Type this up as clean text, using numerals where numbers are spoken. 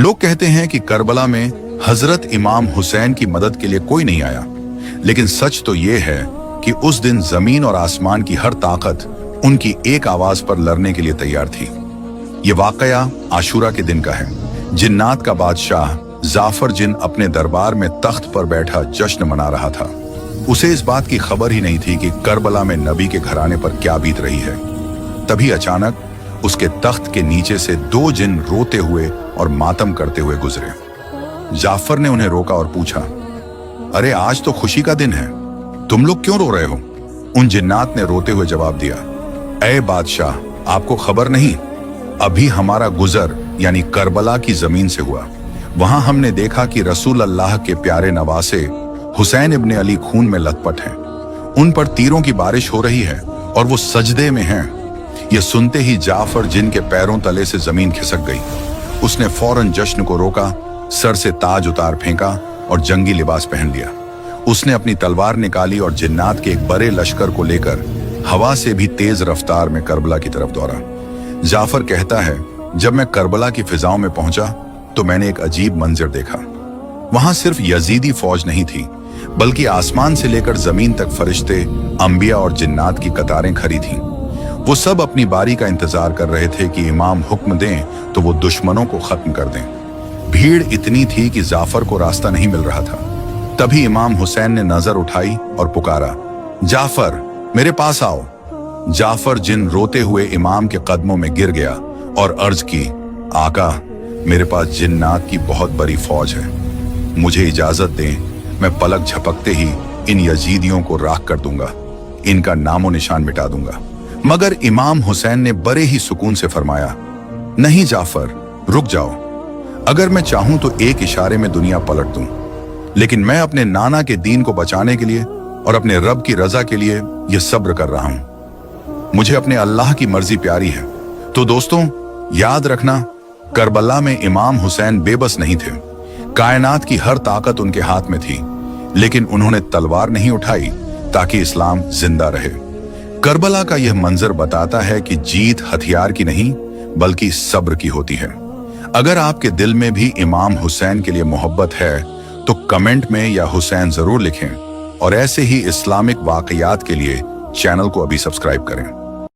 लोग कहते हैं कि करबला में हजरत इमाम हुसैन की मदद के लिए कोई नहीं आया, लेकिन सच तो ये है कि उस दिन जमीन और आसमान की हर ताकत उनकी एक आवाज पर लड़ने के लिए तैयार थी। ये वाकया आशूरा के दिन का है। जिन्नात का बादशाह जाफर जिन अपने दरबार में तख्त पर बैठा जश्न मना रहा था। उसे इस बात की खबर ही नहीं थी कि करबला में नबी के घराने पर क्या बीत रही है। तभी अचानक उसके तख्त के नीचे से दो जिन रोते हुए और मातम करते हुए गुजरे। जाफर ने उन्हें रोका और पूछा, अरे आज तो खुशी का दिन है, तुम लोग क्यों रो रहे हो? उन जिन्नात ने रोते हुए जवाब दिया, ऐ बादशाह, आपको खबर नहीं, अभी हमारा गुजर यानी करबला की जमीन से हुआ। वहां हमने देखा कि रसूल अल्लाह के प्यारे नवासे हुसैन इब्ने अली खून में लथपथ हैं। उन पर तीरों की बारिश हो रही है और वो सजदे में हैं। ये सुनते ही जाफर जिन के पैरों तले से जमीन खिसक गई। उसने फौरन जश्न को रोका, सर से ताज उतार फेंका और जंगी लिबास पहन लिया। उसने अपनी तलवार निकाली और जिन्नात के एक बड़े लश्कर को लेकर हवा से भी तेज रफ्तार में करबला की तरफ दौड़ा। जाफर कहता है, जब मैं करबला की फिजाओं में पहुंचा तो मैंने एक अजीब मंजर देखा। वहां सिर्फ यजीदी फौज नहीं थी, बल्कि आसमान से लेकर जमीन तक फरिश्ते, अंबिया और जिन्नात की कतारें खड़ी थीं। वो सब अपनी बारी का इंतजार कर रहे थे कि इमाम हुक्म दें तो वो दुश्मनों को खत्म कर दें। भीड़ इतनी थी कि जाफर को रास्ता नहीं मिल रहा था। तभी इमाम हुसैन ने नजर उठाई और पुकारा, जाफर मेरे पास आओ। जाफर जिन रोते हुए इमाम के कदमों में गिर गया और अर्ज की, आका मेरे पास जिन्नात की बहुत बड़ी फौज है, मुझे इजाजत दें, मैं पलक झपकते ही इन यजीदियों को राख कर दूंगा, इनका नामो निशान मिटा दूंगा। मगर इमाम हुसैन ने बड़े ही सुकून से फरमाया, नहीं जाफर, रुक जाओ। अगर मैं चाहूं तो एक इशारे में दुनिया पलट दूं, लेकिन मैं अपने नाना के दीन को बचाने के लिए और अपने रब की रजा के लिए यह सब्र कर रहा हूं। मुझे अपने अल्लाह की मर्जी प्यारी है। तो दोस्तों, याद रखना, करबला में इमाम हुसैन बेबस नहीं थे। कायनात की हर ताकत उनके हाथ में थी, लेकिन उन्होंने तलवार नहीं उठाई ताकि इस्लाम जिंदा रहे। करबला का यह मंजर बताता है कि जीत हथियार की नहीं बल्कि सब्र की होती है। अगर आपके दिल में भी इमाम हुसैन के लिए मोहब्बत है तो कमेंट में या हुसैन जरूर लिखें, और ऐसे ही इस्लामिक वाकयात के लिए चैनल को अभी सब्सक्राइब करें।